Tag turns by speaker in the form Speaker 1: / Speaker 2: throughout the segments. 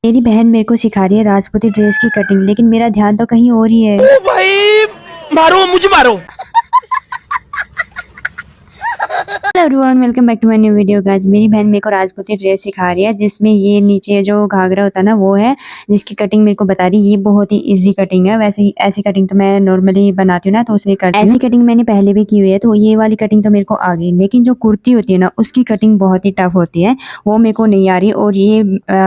Speaker 1: मेरी बहन मेरे को सिखा रही है राजपूती ड्रेस की कटिंग, लेकिन मेरा ध्यान तो कहीं और ही है।
Speaker 2: ओ भाई मारो मुझे मारो।
Speaker 1: Hello everyone, welcome back to my new video guys. मेरी बहन मेरे को राजपूती ड्रेस सिखा रही है, जिसमें ये नीचे जो घाघरा होता है ना वो है, जिसकी कटिंग मेरे को बता रही है। ये बहुत ही इजी कटिंग है। वैसे ही ऐसी कटिंग तो मैं नॉर्मली बनाती हूँ ना, तो उसमें करती हूँ। ऐसी कटिंग मैंने पहले भी की हुई है, तो ये वाली कटिंग तो मेरे को आ गई। लेकिन जो कुर्ती होती है ना, उसकी कटिंग बहुत ही टफ होती है, वो मेरे को नहीं आ रही। और ये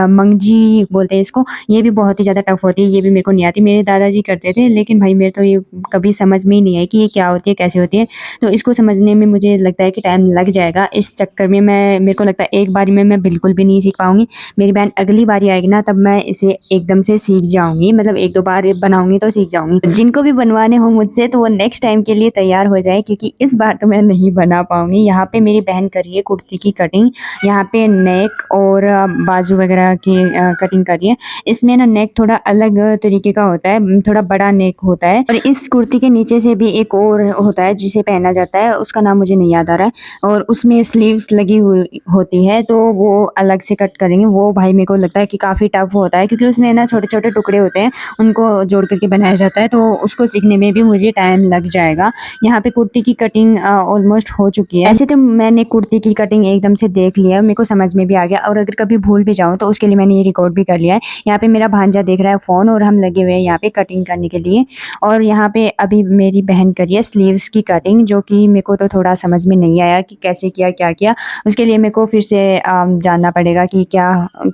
Speaker 1: मंगजी बोलते हैं इसको, ये भी बहुत ही ज़्यादा टफ होती है। ये भी मेरे को नहीं आती। मेरे दादाजी करते थे, लेकिन भाई मेरे तो ये कभी समझ में ही नहीं आई कि ये क्या होती है, कैसे होती है। तो इसको समझने में मुझे लगता है कि टाइम लग जाएगा। इस चक्कर में मेरे को लगता है एक बारी में मैं बिल्कुल भी नहीं सीख पाऊंगी। मेरी बहन अगली बारी आएगी ना, तब मैं इसे एकदम से सीख जाऊंगी। मतलब एक दो बार बनाऊंगी तो सीख जाऊंगी। जिनको भी बनवाने हो मुझसे, तो वो नेक्स्ट टाइम के लिए तैयार हो जाए, क्योंकि इस बार तो मैं नहीं बना पाऊंगी। यहाँ पे मेरी बहन करी है कुर्ती की कटिंग। यहाँ पे नेक और बाजू वगैरह की कटिंग करी है। इसमें ना नेक थोड़ा अलग तरीके का होता है, थोड़ा बड़ा नेक होता है। और इस कुर्ती के नीचे से भी एक और होता है जिसे पहना जाता है, उसका नाम मुझे नहीं याद आ रहा है। और उसमें स्लीव्स लगी हुई होती है, तो वो अलग से कट करेंगे। वो भाई मेरे को लगता है कि काफ़ी टफ होता है, क्योंकि उसमें ना छोटे छोटे टुकड़े होते हैं, उनको जोड़ करके बनाया जाता है। तो उसको सीखने में भी मुझे टाइम लग जाएगा। यहाँ पे कुर्ती की कटिंग ऑलमोस्ट हो चुकी है। ऐसे तो मैंने कुर्ती की कटिंग एकदम से देख लिया, मेरे को समझ में भी आ गया। और अगर कभी भूल भी जाऊँ तो उसके लिए मैंने ये रिकॉर्ड भी कर लिया है। यहाँ पे मेरा भांजा देख रहा है फ़ोन, और हम लगे हुए हैं यहाँ पे कटिंग करने के लिए। और यहाँ पे अभी मेरी बहन करी है स्लीव्स की कटिंग, जो कि मेरे को तो थोड़ा समझ में नहीं आया कि कैसे किया, क्या किया। उसके लिए मेरे को फिर से जानना पड़ेगा कि क्या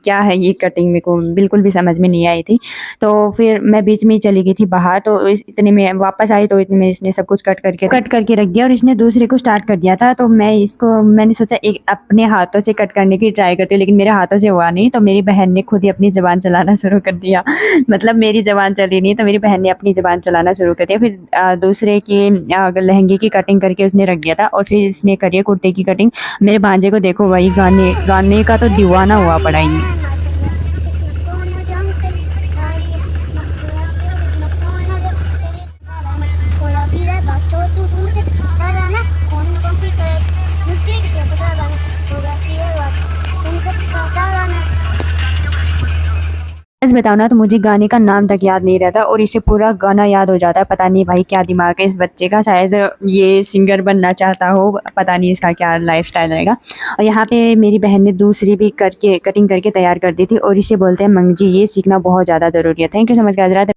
Speaker 1: क्या है ये कटिंग। मेरे को बिल्कुल भी समझ में नहीं आई थी। तो फिर मैं बीच में ही चली गई थी बाहर, तो इतने में वापस आई, तो इतने में इसने सब कुछ कट करके रख दिया, और इसने दूसरे को स्टार्ट कर दिया था। तो मैंने सोचा एक अपने हाथों से कट करने की ट्राई करती हूँ, लेकिन मेरे हाथों से हुआ नहीं। तो मेरी बहन ने खुद ही अपनी ज़बान चलाना शुरू कर दिया। मतलब मेरी ज़बान चली नहीं, तो मेरी बहन ने अपनी ज़बान चलाना शुरू कर दिया। फिर दूसरे के लहंगे की कटिंग करके उसने रख दिया था, और फिर इसने करी है कुर्ते की कटिंग। मेरे भांजे को देखो भाई, गाने गाने का तो दीवाना हुआ पड़ा ही नहीं। सच बताओ ना, तो मुझे गाने का नाम तक याद नहीं रहता, और इसे पूरा गाना याद हो जाता है। पता नहीं भाई क्या दिमाग है इस बच्चे का, शायद ये सिंगर बनना चाहता हो, पता नहीं इसका क्या लाइफस्टाइल रहेगा। और यहाँ पे मेरी बहन ने दूसरी भी करके कटिंग करके तैयार कर दी थी, और इसे बोलते हैं मंगजी। ये सीखना बहुत ज़्यादा ज़रूरी है। Thank you so much guys.